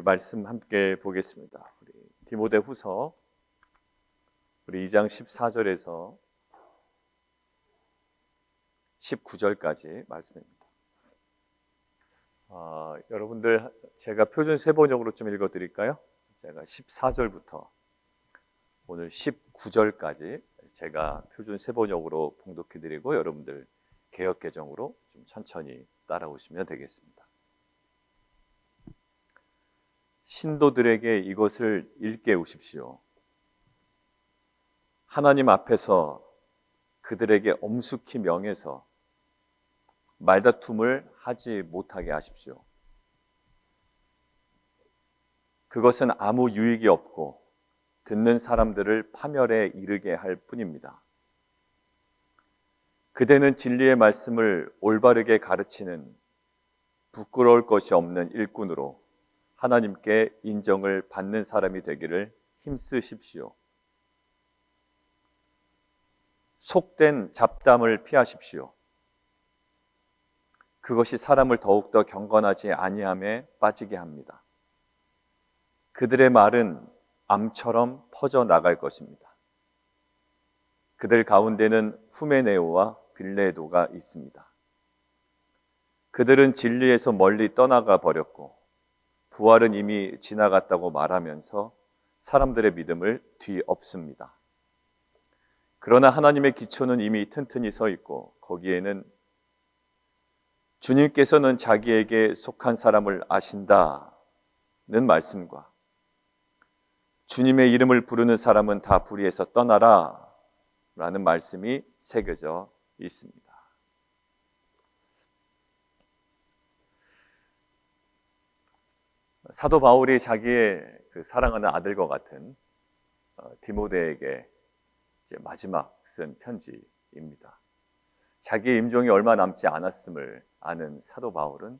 말씀 함께 보겠습니다. 우리 디모데후서 우리 2장 14절에서 19절까지 말씀입니다. 여러분들 제가 표준 세번역으로 좀 읽어드릴까요? 제가 14절부터 오늘 19절까지 제가 표준 세번역으로 봉독해드리고 여러분들 개역개정으로 좀 천천히 따라오시면 되겠습니다. 신도들에게 이것을 일깨우십시오. 하나님 앞에서 그들에게 엄숙히 명해서 말다툼을 하지 못하게 하십시오. 그것은 아무 유익이 없고 듣는 사람들을 파멸에 이르게 할 뿐입니다. 그대는 진리의 말씀을 올바르게 가르치는 부끄러울 것이 없는 일꾼으로 하나님께 인정을 받는 사람이 되기를 힘쓰십시오. 속된 잡담을 피하십시오. 그것이 사람을 더욱더 경건하지 아니함에 빠지게 합니다. 그들의 말은 암처럼 퍼져나갈 것입니다. 그들 가운데는 후메네오와 빌레도가 있습니다. 그들은 진리에서 멀리 떠나가 버렸고 부활은 이미 지나갔다고 말하면서 사람들의 믿음을 뒤엎습니다. 그러나 하나님의 기초는 이미 튼튼히 서 있고 거기에는 주님께서는 자기에게 속한 사람을 아신다는 말씀과 주님의 이름을 부르는 사람은 다 불의에서 떠나라 라는 말씀이 새겨져 있습니다. 사도 바울이 자기의 그 사랑하는 아들과 같은 디모데에게 이제 마지막 쓴 편지입니다. 자기의 임종이 얼마 남지 않았음을 아는 사도 바울은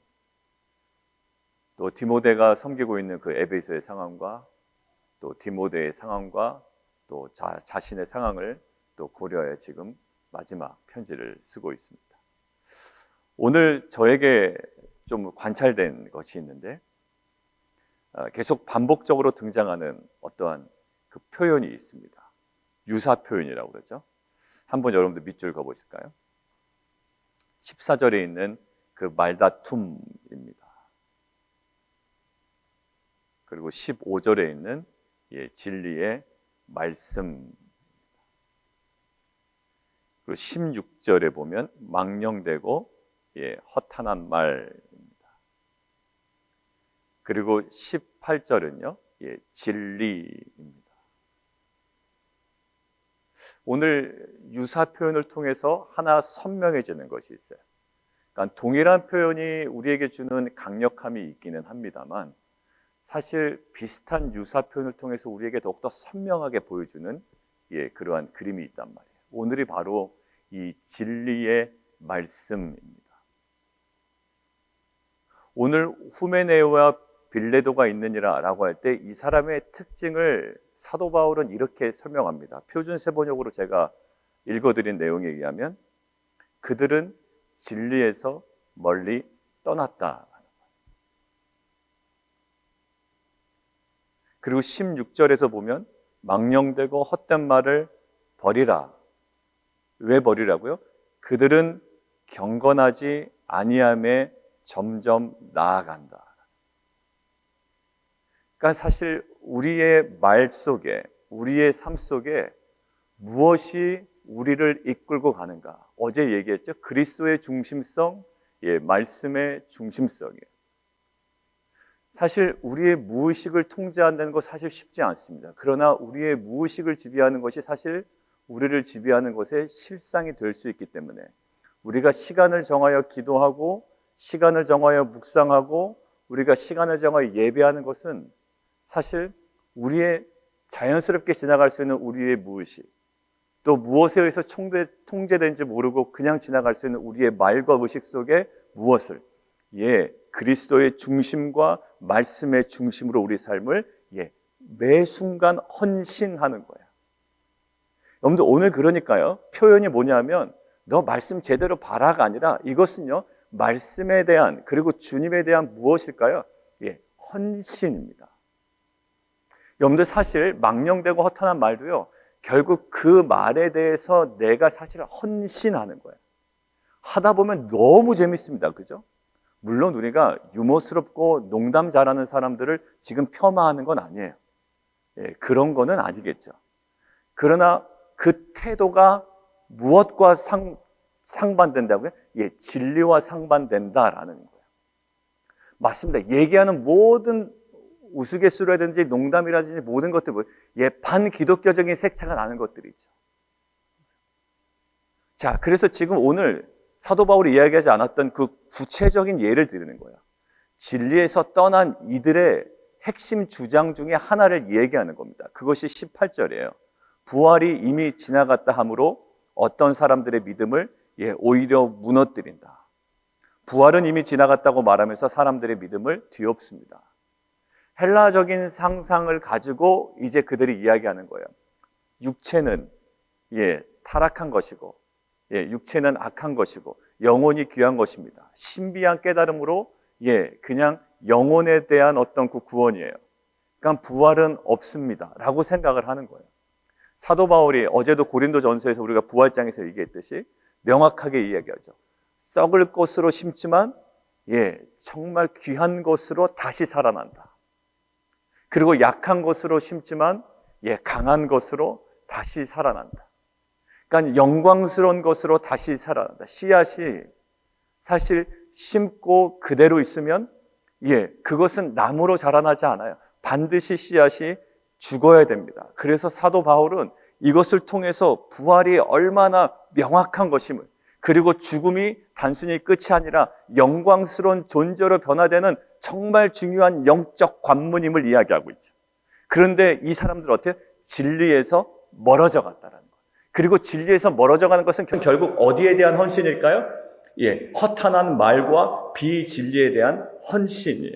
또 디모데가 섬기고 있는 그 에베소의 상황과 또 디모데의 상황과 또 자신의 상황을 또 고려해 지금 마지막 편지를 쓰고 있습니다. 오늘 저에게 좀 관찰된 것이 있는데 계속 반복적으로 등장하는 어떠한 그 표현이 있습니다. 유사 표현이라고 그러죠. 한번 여러분들 밑줄 그어보실까요? 14절에 있는 그 말다툼입니다. 그리고 15절에 있는 진리의 말씀, 그리고 16절에 보면 망령되고 허탄한 말입니다. 그리고 18절은요 진리입니다. 오늘 유사 표현을 통해서 하나 선명해지는 것이 있어요. 그러니까 동일한 표현이 우리에게 주는 강력함이 있기는 합니다만 사실 비슷한 유사 표현을 통해서 우리에게 더욱더 선명하게 보여주는 그러한 그림이 있단 말이에요. 오늘이 바로 이 진리의 말씀입니다. 오늘 후메네오와 빌레도가 있느니라 라고 할 때 이 사람의 특징을 사도 바울은 이렇게 설명합니다. 표준 세번역으로 제가 읽어드린 내용에 의하면 그들은 진리에서 멀리 떠났다. 그리고 16절에서 보면 망령되고 헛된 말을 버리라. 왜 버리라고요? 그들은 경건하지 아니함에 점점 나아간다. 그러니까 사실 우리의 말 속에, 우리의 삶 속에 무엇이 우리를 이끌고 가는가? 어제 얘기했죠. 그리스도의 중심성, 말씀의 중심성이에요. 사실 우리의 무의식을 통제한다는 것 사실 쉽지 않습니다. 그러나 우리의 무의식을 지배하는 것이 사실 우리를 지배하는 것의 실상이 될 수 있기 때문에 우리가 시간을 정하여 기도하고 시간을 정하여 묵상하고 우리가 시간을 정하여 예배하는 것은 사실 우리의 자연스럽게 지나갈 수 있는 우리의 무의식, 또 무엇에 의해서 통제된지 모르고 그냥 지나갈 수 있는 우리의 말과 의식 속에 무엇을 그리스도의 중심과 말씀의 중심으로 우리 삶을 매 순간 헌신하는 거예요. 여러분들 오늘 그러니까요 표현이 뭐냐면 너 말씀 제대로 봐라가 아니라 이것은요 말씀에 대한 그리고 주님에 대한 무엇일까요? 헌신입니다. 여러분들 사실 망령되고 허탄한 말도요, 결국 그 말에 대해서 내가 사실 헌신하는 거예요. 하다 보면 너무 재밌습니다. 그죠? 물론 우리가 유머스럽고 농담 잘하는 사람들을 지금 폄하하는 건 아니에요. 예, 그런 거는 아니겠죠. 그러나 그 태도가 무엇과 상반된다고요? 예, 진리와 상반된다라는 거예요. 맞습니다. 얘기하는 모든 우스갯소리라든지 농담이라든지 모든 것들, 예, 반기독교적인 색채가 나는 것들이죠. 자, 그래서 지금 오늘 사도 바울이 이야기하지 않았던 그 구체적인 예를 드리는 거예요. 진리에서 떠난 이들의 핵심 주장 중에 하나를 얘기하는 겁니다. 그것이 18절이에요. 부활이 이미 지나갔다 하므로 어떤 사람들의 믿음을 오히려 무너뜨린다. 부활은 이미 지나갔다고 말하면서 사람들의 믿음을 뒤엎습니다. 헬라적인 상상을 가지고 이제 그들이 이야기하는 거예요. 육체는 타락한 것이고, 육체는 악한 것이고, 영혼이 귀한 것입니다. 신비한 깨달음으로 그냥 영혼에 대한 어떤 그 구원이에요. 그러니까 부활은 없습니다 라고 생각을 하는 거예요. 사도 바울이 어제도 고린도전서에서 우리가 부활장에서 얘기했듯이 명확하게 이야기하죠. 썩을 것으로 심지만 정말 귀한 것으로 다시 살아난다. 그리고 약한 것으로 심지만 강한 것으로 다시 살아난다. 그러니까 영광스러운 것으로 다시 살아난다. 씨앗이 사실 심고 그대로 있으면 그것은 나무로 자라나지 않아요. 반드시 씨앗이 죽어야 됩니다. 그래서 사도 바울은 이것을 통해서 부활이 얼마나 명확한 것임을, 그리고 죽음이 단순히 끝이 아니라 영광스러운 존재로 변화되는 정말 중요한 영적 관문임을 이야기하고 있죠. 그런데 이 사람들 어때요? 진리에서 멀어져 갔다는 거예요. 그리고 진리에서 멀어져 가는 것은 결국 어디에 대한 헌신일까요? 허탄한 말과 비진리에 대한 헌신이에요.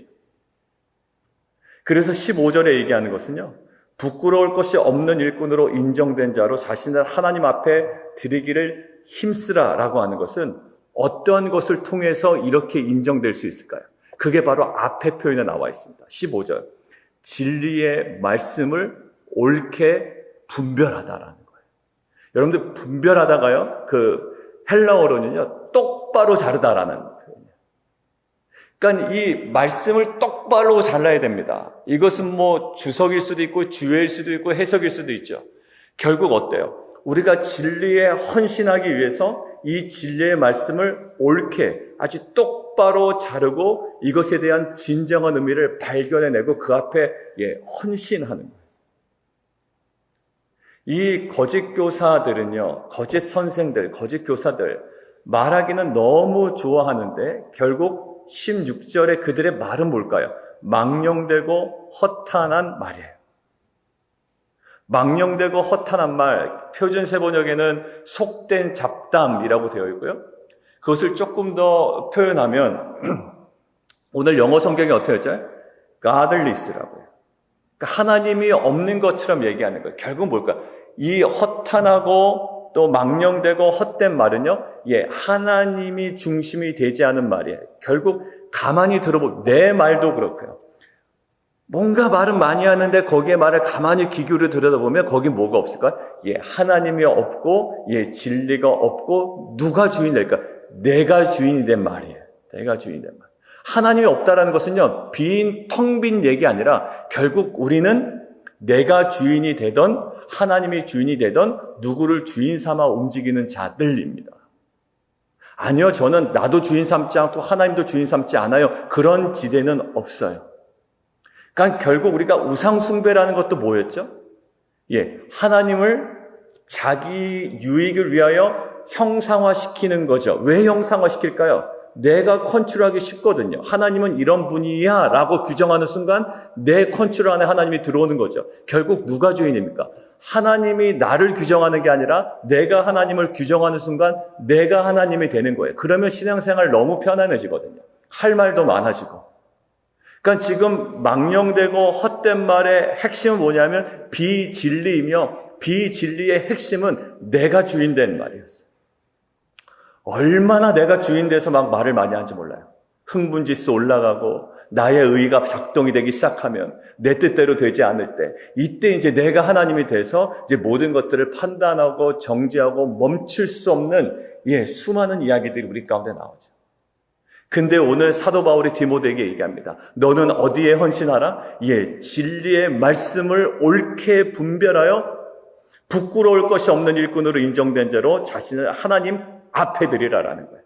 그래서 15절에 얘기하는 것은요, 부끄러울 것이 없는 일꾼으로 인정된 자로 자신을 하나님 앞에 드리기를 힘쓰라라고 하는 것은 어떤 것을 통해서 이렇게 인정될 수 있을까요? 그게 바로 앞에 표현에 나와 있습니다. 15절. 진리의 말씀을 옳게 분별하다라는 거예요. 여러분들 분별하다가요, 그 헬라어로는요, 똑바로 자르다라는 표현이에요. 그러니까 이 말씀을 똑바로 잘라야 됩니다. 이것은 뭐 주석일 수도 있고 주예일 수도 있고 해석일 수도 있죠. 결국 어때요? 우리가 진리에 헌신하기 위해서 이 진리의 말씀을 옳게 아주 똑바로 자르고 이것에 대한 진정한 의미를 발견해내고 그 앞에 헌신하는 거예요. 이 거짓 교사들은요, 거짓 선생들, 거짓 교사들 말하기는 너무 좋아하는데 결국 16절에 그들의 말은 뭘까요? 망령되고 허탄한 말이에요. 망령되고 허탄한 말, 표준세번역에는 속된 잡담이라고 되어 있고요. 그것을 조금 더 표현하면 오늘 영어 성경이 어떻게 했죠? godless라고 해요. 그러니까 하나님이 없는 것처럼 얘기하는 거예요. 결국 뭘까요? 이 허탄하고 또 망령되고 헛된 말은요, 하나님이 중심이 되지 않은 말이에요. 결국 가만히 들어보면 내 말도 그렇고요. 뭔가 말은 많이 하는데 거기에 말을 가만히 귀 기울여 들여다보면 거기 뭐가 없을까? 하나님이 없고 진리가 없고 누가 주인 될까? 내가 주인이 된 말이에요. 내가 주인이 된 말. 하나님이 없다라는 것은요, 텅 빈 얘기 아니라 결국 우리는 내가 주인이 되던 하나님이 주인이 되던 누구를 주인 삼아 움직이는 자들입니다. 아니요, 저는 나도 주인 삼지 않고 하나님도 주인 삼지 않아요. 그런 지대는 없어요. 그러니까 결국 우리가 우상 숭배라는 것도 뭐였죠? 하나님을 자기 유익을 위하여 형상화시키는 거죠. 왜 형상화시킬까요? 내가 컨트롤하기 쉽거든요. 하나님은 이런 분이야 라고 규정하는 순간 내 컨트롤 안에 하나님이 들어오는 거죠. 결국 누가 주인입니까? 하나님이 나를 규정하는 게 아니라 내가 하나님을 규정하는 순간 내가 하나님이 되는 거예요. 그러면 신앙생활 너무 편안해지거든요. 할 말도 많아지고. 그러니까 지금 망령되고 헛된 말의 핵심은 뭐냐면 비진리이며 비진리의 핵심은 내가 주인된 말이었어요. 얼마나 내가 주인 돼서 막 말을 많이 하는지 몰라요. 흥분지수 올라가고 나의 의가 작동이 되기 시작하면, 내 뜻대로 되지 않을 때, 이때 이제 내가 하나님이 돼서 이제 모든 것들을 판단하고 정지하고 멈출 수 없는 수많은 이야기들이 우리 가운데 나오죠. 근데 오늘 사도 바울이 디모데에게 얘기합니다. 너는 어디에 헌신하라? 진리의 말씀을 옳게 분별하여 부끄러울 것이 없는 일꾼으로 인정된 자로 자신을 하나님 앞에 드리라라는 거예요.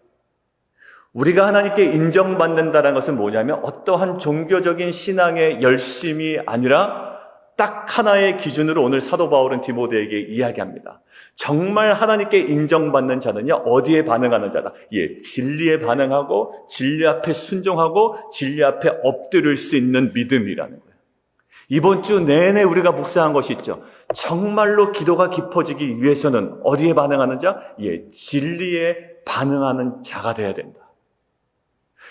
우리가 하나님께 인정받는다는 것은 뭐냐면 어떠한 종교적인 신앙의 열심이 아니라 딱 하나의 기준으로 오늘 사도 바울은 디모데에게 이야기합니다. 정말 하나님께 인정받는 자는요, 어디에 반응하는 자다? 진리에 반응하고 진리 앞에 순종하고 진리 앞에 엎드릴 수 있는 믿음이라는 거예요. 이번 주 내내 우리가 묵상한 것이 있죠. 정말로 기도가 깊어지기 위해서는 어디에 반응하는 자? 진리에 반응하는 자가 되어야 된다.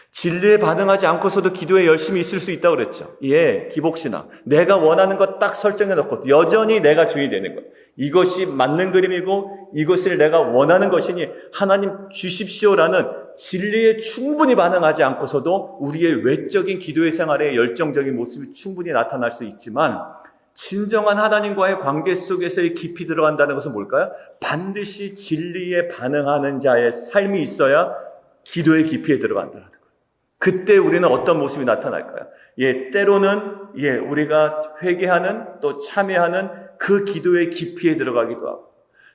진리에 반응하지 않고서도 기도에 열심히 있을 수 있다고 그랬죠. 기복신앙. 내가 원하는 것 딱 설정해 놓고 여전히 내가 주인이 되는 것. 이것이 맞는 그림이고 이것을 내가 원하는 것이니 하나님 주십시오라는 진리에 충분히 반응하지 않고서도 우리의 외적인 기도의 생활에 열정적인 모습이 충분히 나타날 수 있지만 진정한 하나님과의 관계 속에서의 깊이 들어간다는 것은 뭘까요? 반드시 진리에 반응하는 자의 삶이 있어야 기도의 깊이에 들어간다는 거예요. 그때 우리는 어떤 모습이 나타날까요? 때로는 우리가 회개하는 또 참여하는 그 기도의 깊이에 들어가기도 하고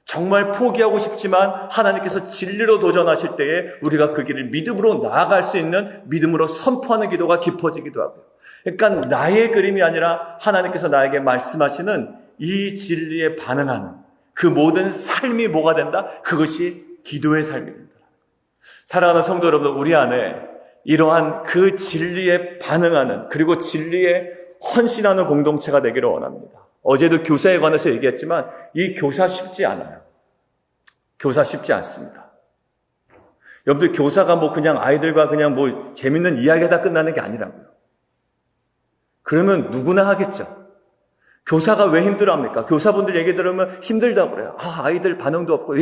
정말 포기하고 싶지만 하나님께서 진리로 도전하실 때에 우리가 그 길을 믿음으로 나아갈 수 있는 믿음으로 선포하는 기도가 깊어지기도 하고요. 그러니까 나의 그림이 아니라 하나님께서 나에게 말씀하시는 이 진리에 반응하는 그 모든 삶이 뭐가 된다? 그것이 기도의 삶이 된다. 사랑하는 성도 여러분, 우리 안에 이러한 그 진리에 반응하는 그리고 진리에 헌신하는 공동체가 되기를 원합니다. 어제도 교사에 관해서 얘기했지만 이 교사 쉽지 않아요. 교사 쉽지 않습니다. 여러분들 교사가 그냥 아이들과 그냥 재밌는 이야기하다 끝나는 게 아니라고요. 그러면 누구나 하겠죠. 교사가 왜 힘들어합니까? 교사분들 얘기 들으면 힘들다고 그래요. 아이들 반응도 없고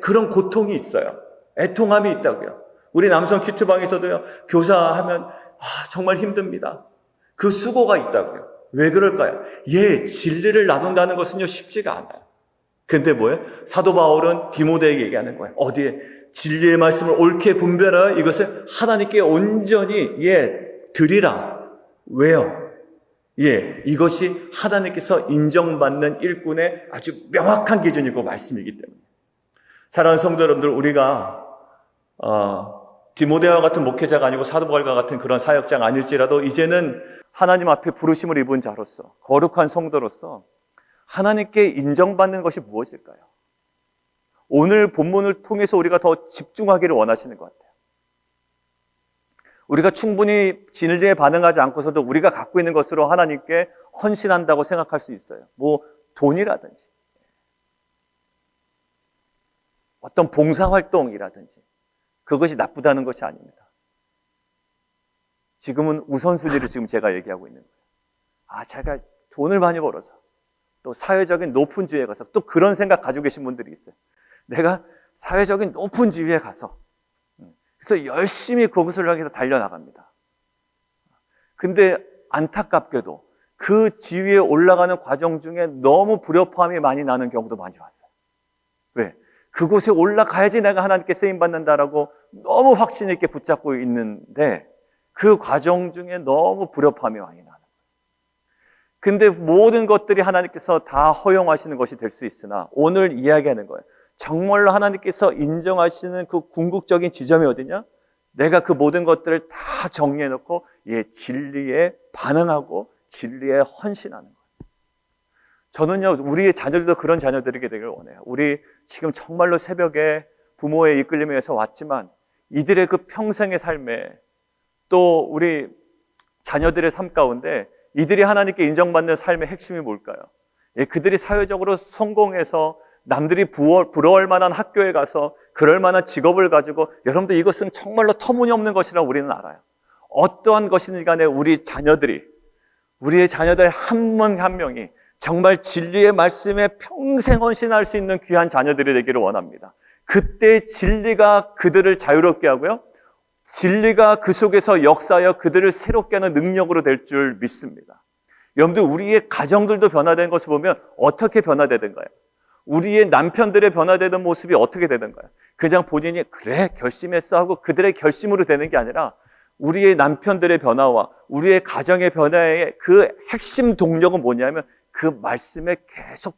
그런 고통이 있어요. 애통함이 있다고요. 우리 남성 큐트방에서도요, 교사하면 정말 힘듭니다. 그 수고가 있다고요. 왜 그럴까요? 진리를 나눈다는 것은요 쉽지가 않아요. 근데 뭐예요? 사도 바울은 디모데에게 얘기하는 거예요. 어디에? 진리의 말씀을 옳게 분별하여 이것을 하나님께 온전히 드리라. 왜요? 이것이 하나님께서 인정받는 일꾼의 아주 명확한 기준이고 말씀이기 때문에. 사랑하는 성도 여러분들, 우리가 디모데와 같은 목회자가 아니고 사도 바울과 같은 그런 사역자가 아닐지라도 이제는 하나님 앞에 부르심을 입은 자로서, 거룩한 성도로서 하나님께 인정받는 것이 무엇일까요? 오늘 본문을 통해서 우리가 더 집중하기를 원하시는 것 같아요. 우리가 충분히 진리에 반응하지 않고서도 우리가 갖고 있는 것으로 하나님께 헌신한다고 생각할 수 있어요. 돈이라든지 어떤 봉사활동이라든지 그것이 나쁘다는 것이 아닙니다. 지금은 우선순위를 지금 제가 얘기하고 있는 거예요. 제가 돈을 많이 벌어서 또 사회적인 높은 지위에 가서 또 그런 생각 가지고 계신 분들이 있어요. 내가 사회적인 높은 지위에 가서 그래서 열심히 그것을 향해서 달려나갑니다. 근데 안타깝게도 그 지위에 올라가는 과정 중에 너무 불협화음이 많이 나는 경우도 많이 왔어요. 왜? 그곳에 올라가야지 내가 하나님께 쓰임받는다라고 너무 확신 있게 붙잡고 있는데 그 과정 중에 너무 불협화음이 많이 나는 거예요. 근데 모든 것들이 하나님께서 다 허용하시는 것이 될 수 있으나 오늘 이야기하는 거예요. 정말로 하나님께서 인정하시는 그 궁극적인 지점이 어디냐? 내가 그 모든 것들을 다 정리해놓고 진리에 반응하고 진리에 헌신하는 거예요. 저는요, 우리의 자녀들도 그런 자녀들이 되기를 원해요. 우리 지금 정말로 새벽에 부모의 이끌림에 의해서 왔지만 이들의 그 평생의 삶에 또 우리 자녀들의 삶 가운데 이들이 하나님께 인정받는 삶의 핵심이 뭘까요? 그들이 사회적으로 성공해서 남들이 부러워할 만한 학교에 가서 그럴 만한 직업을 가지고, 여러분들 이것은 정말로 터무니없는 것이라고 우리는 알아요. 어떠한 것이든 간에 우리의 자녀들 한 명 한 명이 정말 진리의 말씀에 평생 헌신할 수 있는 귀한 자녀들이 되기를 원합니다. 그때 진리가 그들을 자유롭게 하고요, 진리가 그 속에서 역사하여 그들을 새롭게 하는 능력으로 될 줄 믿습니다. 여러분들, 우리의 가정들도 변화된 것을 보면 어떻게 변화되던가요? 우리의 남편들의 변화되는 모습이 어떻게 되던가요? 그냥 본인이 그래 결심했어 하고 그들의 결심으로 되는 게 아니라 우리의 남편들의 변화와 우리의 가정의 변화의 그 핵심 동력은 뭐냐면 그 말씀에 계속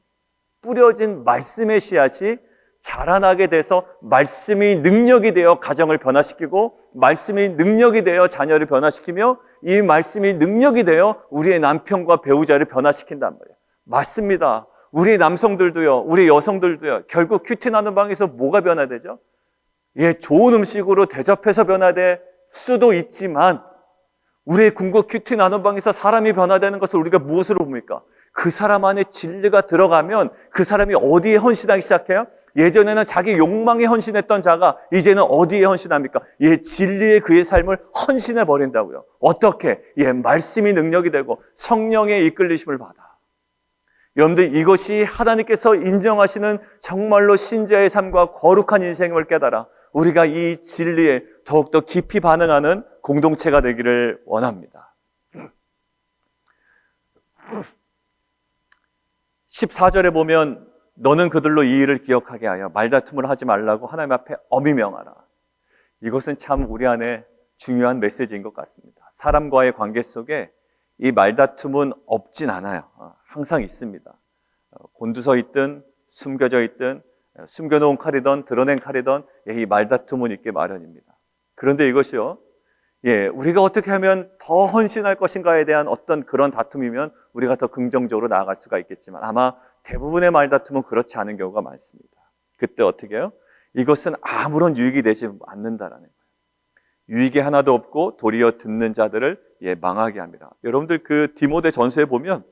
뿌려진 말씀의 씨앗이 자라나게 돼서 말씀이 능력이 되어 가정을 변화시키고 말씀이 능력이 되어 자녀를 변화시키며 이 말씀이 능력이 되어 우리의 남편과 배우자를 변화시킨단 말이에요. 맞습니다. 우리 남성들도요, 우리 여성들도요, 결국 큐티 나는 방에서 뭐가 변화되죠? 예, 좋은 음식으로 대접해서 변화될 수도 있지만 우리의 궁극 큐티 나는 방에서 사람이 변화되는 것을 우리가 무엇으로 봅니까? 그 사람 안에 진리가 들어가면 그 사람이 어디에 헌신하기 시작해요? 예전에는 자기 욕망에 헌신했던 자가 이제는 어디에 헌신합니까? 예, 진리의 그의 삶을 헌신해 버린다고요. 어떻게? 예, 말씀이 능력이 되고 성령의 이끌리심을 받아. 여러분들, 이것이 하나님께서 인정하시는 정말로 신자의 삶과 거룩한 인생을 깨달아 우리가 이 진리에 더욱더 깊이 반응하는 공동체가 되기를 원합니다. 14절에 보면 너는 그들로 이 일을 기억하게 하여 말다툼을 하지 말라고 하나님 앞에 엄히 명하라. 이것은 참 우리 안에 중요한 메시지인 것 같습니다. 사람과의 관계 속에 이 말다툼은 없진 않아요. 항상 있습니다. 곤두서 있든 숨겨져 있든 숨겨놓은 칼이든 드러낸 칼이든 이 말다툼은 있게 마련입니다. 그런데 이것이요, 우리가 어떻게 하면 더 헌신할 것인가에 대한 어떤 그런 다툼이면 우리가 더 긍정적으로 나아갈 수가 있겠지만 아마 대부분의 말다툼은 그렇지 않은 경우가 많습니다. 그때 어떻게 해요? 이것은 아무런 유익이 되지 않는다라는 거예요. 유익이 하나도 없고 도리어 듣는 자들을 망하게 합니다. 여러분들 그 디모데전서에 보면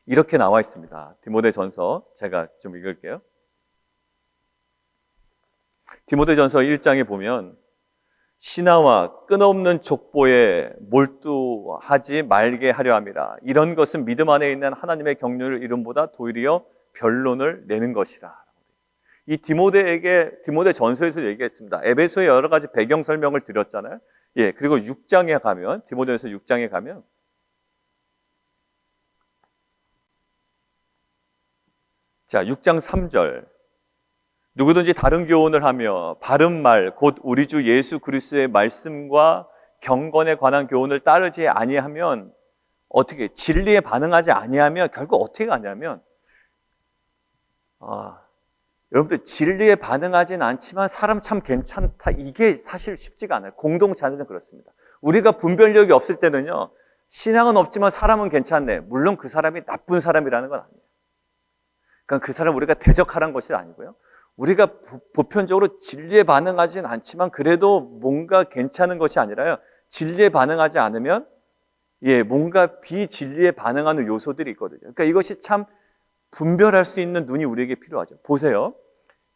이렇게 나와 있습니다. 디모데전서 제가 좀 읽을게요. 디모데전서 1장에 보면 신하와 끊어없는 족보에 몰두하지 말게 하려 함이라. 이런 것은 믿음 안에 있는 하나님의 경륜을 이름보다 도리어 변론을 내는 것이라. 이 디모데전서에서 얘기했습니다. 에베소의 여러 가지 배경 설명을 드렸잖아요. 그리고 6장에 가면, 디모데전서 6장에 가면 자, 6장 3절. 누구든지 다른 교훈을 하며 바른 말, 곧 우리 주 예수 그리스도의 말씀과 경건에 관한 교훈을 따르지 아니하면 어떻게, 진리에 반응하지 아니하면 결국 어떻게 가냐면 여러분들 진리에 반응하진 않지만 사람 참 괜찮다, 이게 사실 쉽지가 않아요. 공동체 안에는 그렇습니다. 우리가 분별력이 없을 때는요, 신앙은 없지만 사람은 괜찮네, 물론 그 사람이 나쁜 사람이라는 건 아니에요. 그러니까 그 사람 우리가 대적하라는 것이 아니고요, 우리가 보편적으로 진리에 반응하진 않지만 그래도 뭔가 괜찮은 것이 아니라요, 진리에 반응하지 않으면 뭔가 비진리에 반응하는 요소들이 있거든요. 그러니까 이것이 참 분별할 수 있는 눈이 우리에게 필요하죠. 보세요.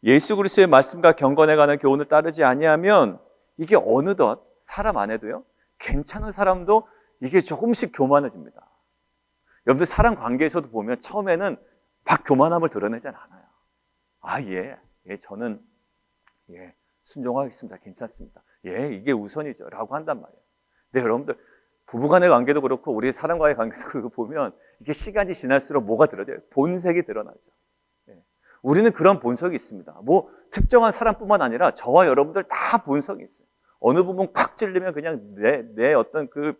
예수 그리스도의 말씀과 경건에 관한 교훈을 따르지 아니하면 이게 어느덧 사람 안에도요, 괜찮은 사람도 이게 조금씩 교만해집니다. 여러분들 사람 관계에서도 보면 처음에는 막 교만함을 드러내지 않아요. 저는 순종하겠습니다. 괜찮습니다. 이게 우선이죠 라고 한단 말이에요. 근데 여러분들 부부간의 관계도 그렇고 우리 사람과의 관계도 그렇고 보면 이게 시간이 지날수록 뭐가 드러져요? 본색이 드러나죠. 우리는 그런 본색이 있습니다. 뭐 특정한 사람뿐만 아니라 저와 여러분들 다 본색이 있어요. 어느 부분 콱 찔리면 그냥 내 어떤 그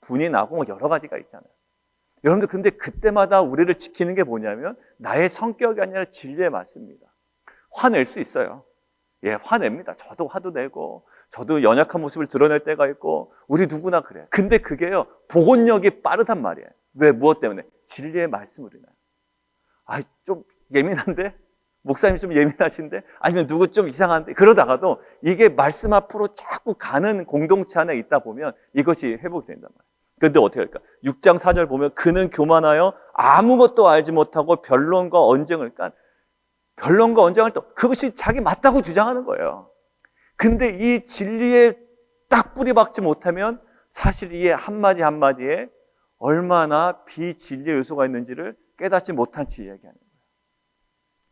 분이 나고 뭐 여러 가지가 있잖아요. 여러분들 근데 그때마다 우리를 지키는 게 뭐냐면 나의 성격이 아니라 진리의 말씀입니다. 화낼 수 있어요. 화냅니다. 저도 화도 내고 저도 연약한 모습을 드러낼 때가 있고 우리 누구나 그래요. 근데 그게요, 복원력이 빠르단 말이에요. 왜? 무엇 때문에? 진리의 말씀으로 인하여. 좀 예민한데? 목사님 좀 예민하신데? 아니면 누구 좀 이상한데? 그러다가도 이게 말씀 앞으로 자꾸 가는 공동체 안에 있다 보면 이것이 회복이 된단 말이에요. 근데 어떻게 할까? 6장 4절 보면 그는 교만하여 아무것도 알지 못하고 변론과 언쟁을 또 그것이 자기 맞다고 주장하는 거예요. 근데 이 진리에 딱 뿌리 박지 못하면 사실 이 한마디 한마디에 얼마나 비진리의 요소가 있는지를 깨닫지 못한 채 이야기하는 거예요.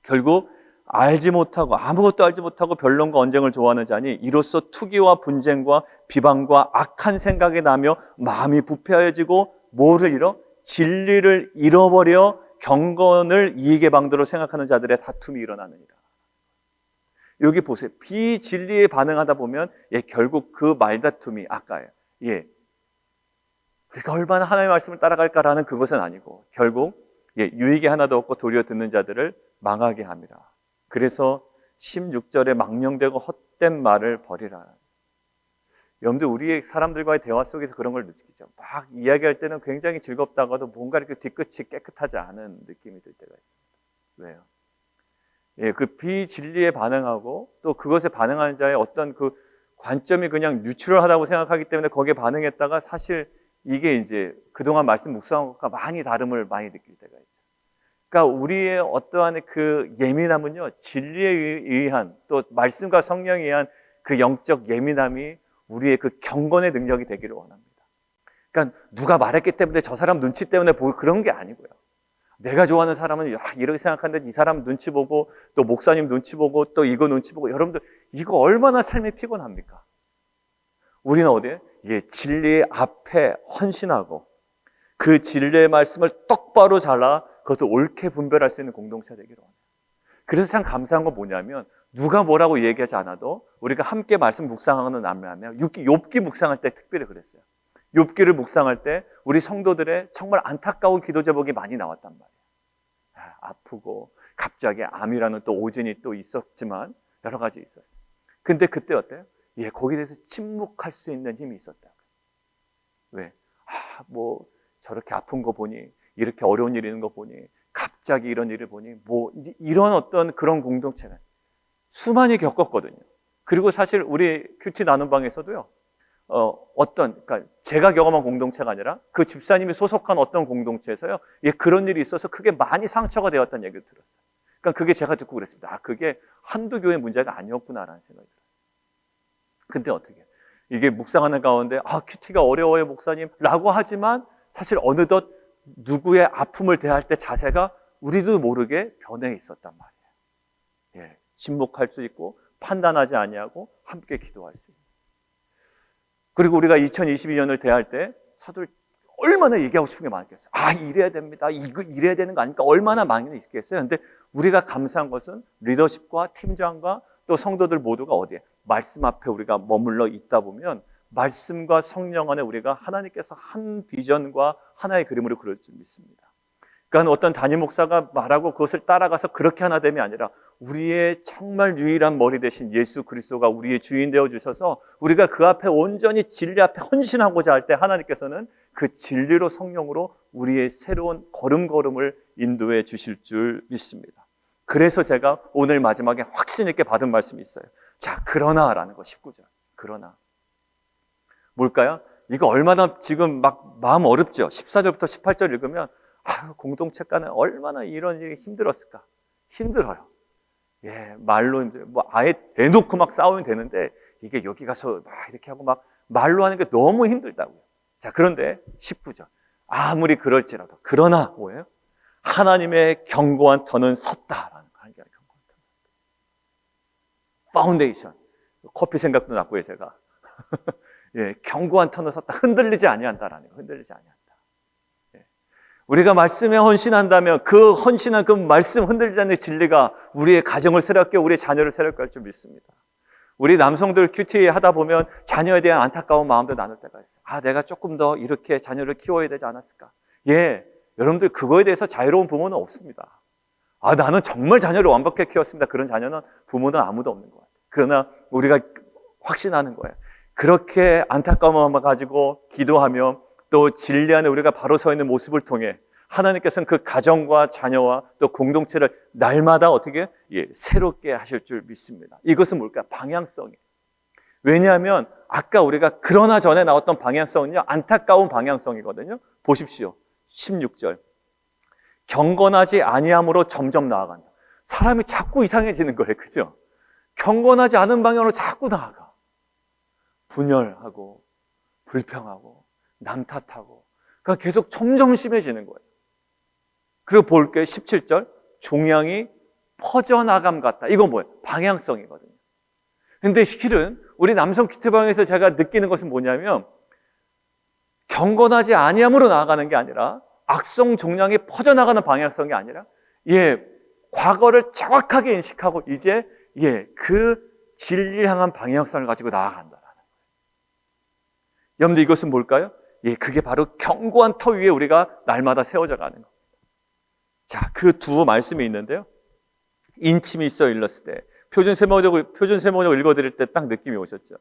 결국 알지 못하고 아무것도 알지 못하고 변론과 언쟁을 좋아하는 자니 이로써 투기와 분쟁과 비방과 악한 생각이 나며 마음이 부패해지고 뭐를 잃어? 진리를 잃어버려 경건을 이익의 방도로 생각하는 자들의 다툼이 일어나느니라. 여기 보세요. 비진리에 반응하다 보면 결국 그 말다툼이 아까예요. 우리가 얼마나 하나님의 말씀을 따라갈까라는 그것은 아니고 결국 유익이 하나도 없고 도리어 듣는 자들을 망하게 합니다. 그래서 16절에 망령되고 헛된 말을 버리라. 여러분들 우리의 사람들과의 대화 속에서 그런 걸 느끼죠. 막 이야기할 때는 굉장히 즐겁다가도 뭔가 이렇게 뒤끝이 깨끗하지 않은 느낌이 들 때가 있습니다. 왜요? 그 비진리에 반응하고 또 그것에 반응하는 자의 어떤 그 관점이 그냥 뉴트럴하다고 생각하기 때문에 거기에 반응했다가 사실 이게 이제 그동안 말씀 묵상한 것과 많이 다름을 많이 느낄 때가 있죠. 그러니까 우리의 어떠한 그 예민함은요, 진리에 의한 또 말씀과 성령에 의한 그 영적 예민함이 우리의 그 경건의 능력이 되기를 원합니다. 그러니까 누가 말했기 때문에 저 사람 눈치 때문에 보고 그런 게 아니고요. 내가 좋아하는 사람은 이렇게 생각하는데 이 사람 눈치 보고 또 목사님 눈치 보고 또 이거 눈치 보고 여러분들 이거 얼마나 삶이 피곤합니까? 우리는 어디에? 진리의 앞에 헌신하고 그 진리의 말씀을 똑바로 잘라 그것을 옳게 분별할 수 있는 공동체가 되기를 원해요. 그래서 참 감사한 건 뭐냐면 누가 뭐라고 얘기하지 않아도 우리가 함께 말씀 묵상하는 남매하면 욥기 묵상할 때 특별히 그랬어요. 욥기를 묵상할 때 우리 성도들의 정말 안타까운 기도 제목이 많이 나왔단 말이에요. 아프고 갑자기 암이라는 또 오진이 또 있었지만 여러 가지 있었어요. 근데 그때 어때요? 거기에 대해서 침묵할 수 있는 힘이 있었다. 왜? 뭐 저렇게 아픈 거 보니 이렇게 어려운 일이 있는 거 보니 갑자기 이런 일을 보니 뭐 이런 어떤 그런 공동체는 수많이 겪었거든요. 그리고 사실 우리 큐티 나눔 방에서도요. 그러니까 제가 경험한 공동체가 아니라 그 집사님이 소속한 어떤 공동체에서요. 그런 일이 있어서 크게 많이 상처가 되었다는 얘기를 들었어요. 그러니까 그게 제가 듣고 그랬습니다. 그게 한두 교회 문제가 아니었구나라는 생각이 들었어요. 근데 어떻게 이게 묵상하는 가운데 큐티가 어려워요 목사님 라고 하지만 사실 어느덧 누구의 아픔을 대할 때 자세가 우리도 모르게 변해 있었단 말이에요. 침묵할 수 있고 판단하지 아니하고 함께 기도할 수 있고. 그리고 우리가 2022년을 대할 때 사도를 얼마나 얘기하고 싶은 게 많겠어요. 이래야 됩니다. 이거 이래야 되는 거 아닙니까? 얼마나 많이 있겠어요. 근데 우리가 감사한 것은 리더십과 팀장과 또 성도들 모두가 어디에? 말씀 앞에 우리가 머물러 있다 보면 말씀과 성령 안에 우리가 하나님께서 한 비전과 하나의 그림으로 그릴 줄 믿습니다. 그러니까 어떤 담임 목사가 말하고 그것을 따라가서 그렇게 하나 됨이 아니라 우리의 정말 유일한 머리 대신 예수 그리스도가 우리의 주인 되어 주셔서 우리가 그 앞에 온전히 진리 앞에 헌신하고자 할 때 하나님께서는 그 진리로 성령으로 우리의 새로운 걸음걸음을 인도해 주실 줄 믿습니다. 그래서 제가 오늘 마지막에 확신 있게 받은 말씀이 있어요. 자, 그러나라는 거 19절. 그러나 뭘까요? 이거 얼마나 지금 막 마음 어렵죠? 14절부터 18절 읽으면 공동체가는 얼마나 이런 일이 힘들었을까? 힘들어요. 말로 힘들어요. 뭐 아예 대놓고 막 싸우면 되는데 이게 여기 가서 막 이렇게 하고 막 말로 하는 게 너무 힘들다고요. 자, 그런데 19절. 아무리 그럴지라도 그러나 뭐예요? 하나님의 견고한 터는 섰다라는 거. 하나님의 견고한 터는 섰다. 파운데이션. 커피 생각도 났고요, 제가. 견고한 터는 섰다. 흔들리지 아니한다라는 거. 흔들리지 아니한다. 우리가 말씀에 헌신한다면 그 헌신한 그 말씀 흔들리지 않는 진리가 우리의 가정을 새롭게 우리의 자녀를 새롭게 할 줄 믿습니다. 우리 남성들 큐티 하다 보면 자녀에 대한 안타까운 마음도 나눌 때가 있어요. 내가 조금 더 이렇게 자녀를 키워야 되지 않았을까? 여러분들 그거에 대해서 자유로운 부모는 없습니다. 나는 정말 자녀를 완벽하게 키웠습니다. 그런 자녀는 부모는 아무도 없는 것 같아요. 그러나 우리가 확신하는 거예요. 그렇게 안타까운 마음을 가지고 기도하며 또 진리 안에 우리가 바로 서 있는 모습을 통해 하나님께서는 그 가정과 자녀와 또 공동체를 날마다 어떻게 새롭게 하실 줄 믿습니다. 이것은 뭘까요? 방향성이에요. 왜냐하면 아까 우리가 그러나 전에 나왔던 방향성은요, 안타까운 방향성이거든요. 보십시오. 16절. 경건하지 아니함으로 점점 나아간다. 사람이 자꾸 이상해지는 거예요. 그죠? 경건하지 않은 방향으로 자꾸 나아가. 분열하고 불평하고 남 탓하고 그러니까 계속 점점 심해지는 거예요. 그리고 볼게요. 17절. 종양이 퍼져나감 같다. 이건 뭐예요? 방향성이거든요. 근데 실은 우리 남성 큐티방에서 제가 느끼는 것은 뭐냐면 경건하지 아니함으로 나아가는 게 아니라 악성 종양이 퍼져나가는 방향성이 아니라 과거를 정확하게 인식하고 이제 그 진리를 향한 방향성을 가지고 나아간다라는 거예요. 여러분들 이것은 뭘까요? 그게 바로 견고한 터 위에 우리가 날마다 세워져 가는 겁니다. 자, 그 두 말씀이 있는데요. 인침이 있어 일렀을 때 표준 세모적으로 읽어드릴 때 딱 느낌이 오셨죠.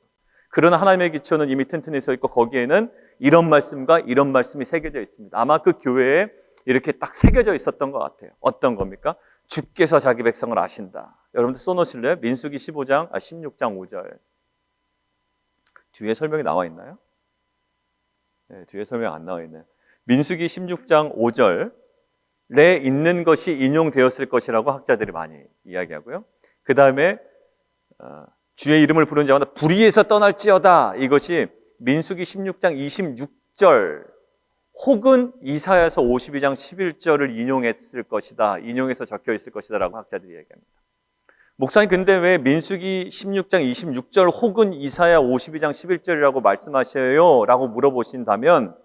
그러나 하나님의 기초는 이미 튼튼히 서 있고 거기에는 이런 말씀과 이런 말씀이 새겨져 있습니다. 아마 그 교회에 이렇게 딱 새겨져 있었던 것 같아요. 어떤 겁니까? 주께서 자기 백성을 아신다. 여러분들 써놓으실래요? 민수기 16장 5절. 뒤에 설명이 나와 있나요? 네, 뒤에 설명 안 나와 있네요. 민수기 16장 5절에 있는 것이 인용되었을 것이라고 학자들이 많이 이야기하고요. 그 다음에 주의 이름을 부르는 자마다 불의에서 떠날지어다. 이것이 민수기 16장 26절 혹은 이사야서 52장 11절을 인용했을 것이다. 인용해서 적혀 있을 것이다 라고 학자들이 얘기합니다. 목사님 근데 왜 민수기 16장 26절 혹은 이사야 52장 11절이라고 말씀하셔요? 라고 물어보신다면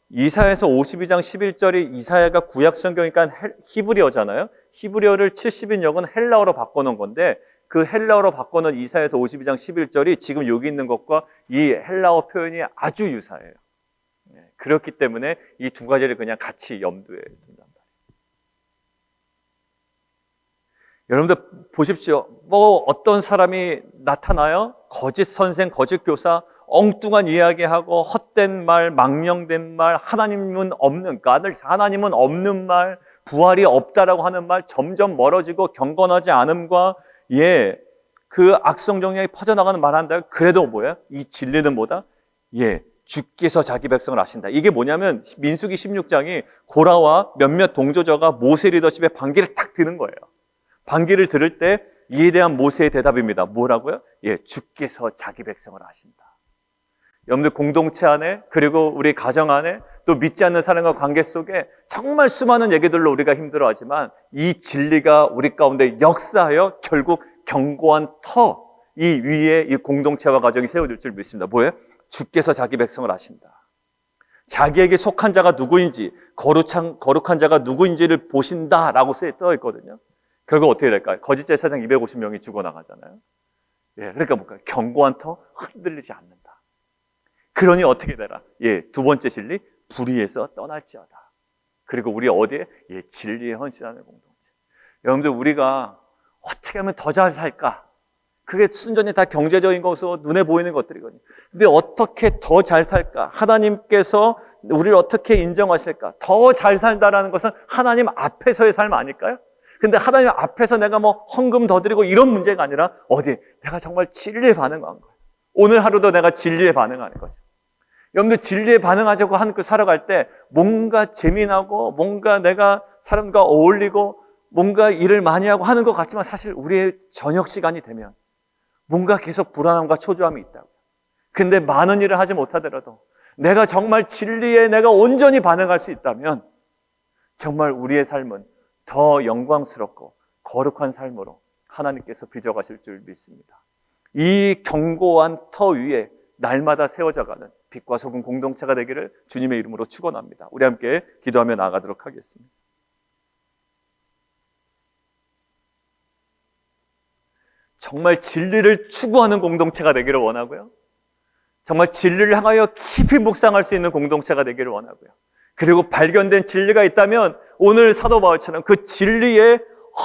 이사야서 52장 11절이 이사야가 구약 성경이니까 히브리어잖아요. 히브리어를 70인역은 헬라어로 바꿔놓은 건데 그 헬라어로 바꿔놓은 이사야서 52장 11절이 지금 여기 있는 것과 이 헬라어 표현이 아주 유사해요. 그렇기 때문에 이 두 가지를 그냥 같이 염두에 둔단 말이에요. 여러분들 보십시오. 어떤 사람이 나타나요? 거짓 선생, 거짓 교사, 엉뚱한 이야기하고 헛된 말, 망령된 말, 하나님은 없는 말, 부활이 없다라고 하는 말, 점점 멀어지고 경건하지 않음과 그 악성 정량이 퍼져나가는 말 한다. 그래도 뭐야? 이 진리는 뭐다? 주께서 자기 백성을 아신다. 이게 뭐냐면 민수기 16장이 고라와 몇몇 동조자가 모세 리더십의 반기를 탁 드는 거예요. 반기를 들을 때 이에 대한 모세의 대답입니다. 뭐라고요? 주께서 자기 백성을 아신다. 여러분들 공동체 안에 그리고 우리 가정 안에 또 믿지 않는 사람과 관계 속에 정말 수많은 얘기들로 우리가 힘들어하지만 이 진리가 우리 가운데 역사하여 결국 견고한 터 이 위에 이 공동체와 가정이 세워질 줄 믿습니다. 뭐예요? 주께서 자기 백성을 아신다. 자기에게 속한 자가 누구인지 거룩한 자가 누구인지를 보신다라고 떠 있거든요. 결국 어떻게 될까요? 거짓 제사장 250명이 죽어나가잖아요. 그러니까 뭘까요? 견고한 터 흔들리지 않는다. 그러니 어떻게 되라? 두 번째 진리, 불의에서 떠날지어다. 그리고 우리 어디에? 진리에 헌신하는 공동체. 여러분들 우리가 어떻게 하면 더 잘 살까? 그게 순전히 다 경제적인 것으로 눈에 보이는 것들이거든요. 근데 어떻게 더 잘 살까? 하나님께서 우리를 어떻게 인정하실까? 더 잘 살다라는 것은 하나님 앞에서의 삶 아닐까요? 근데 하나님 앞에서 내가 헌금 더 드리고 이런 문제가 아니라 내가 정말 진리에 반응한 거예요. 오늘 하루도 내가 진리에 반응하는 거죠. 여러분들 진리에 반응하자고 살아갈 때 뭔가 재미나고 뭔가 내가 사람과 어울리고 뭔가 일을 많이 하고 하는 것 같지만 사실 우리의 저녁 시간이 되면 뭔가 계속 불안함과 초조함이 있다고. 근데 많은 일을 하지 못하더라도 내가 정말 진리에 내가 온전히 반응할 수 있다면 정말 우리의 삶은 더 영광스럽고 거룩한 삶으로 하나님께서 빚어가실 줄 믿습니다. 이 견고한 터 위에 날마다 세워져가는 빛과 소금 공동체가 되기를 주님의 이름으로 축원합니다. 우리 함께 기도하며 나아가도록 하겠습니다. 정말 진리를 추구하는 공동체가 되기를 원하고요. 정말 진리를 향하여 깊이 묵상할 수 있는 공동체가 되기를 원하고요. 그리고 발견된 진리가 있다면 오늘 사도 바울처럼 그 진리에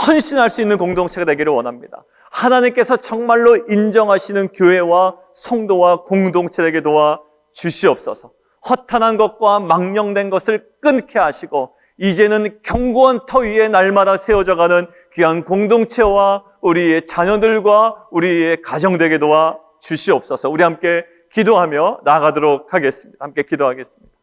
헌신할 수 있는 공동체가 되기를 원합니다. 하나님께서 정말로 인정하시는 교회와 성도와 공동체 되게 도와 주시옵소서. 허탄한 것과 망령된 것을 끊게 하시고 이제는 견고한 터 위에 날마다 세워져가는 귀한 공동체와 우리의 자녀들과 우리의 가정 되게 도와 주시옵소서. 우리 함께 기도하며 나아가도록 하겠습니다. 함께 기도하겠습니다.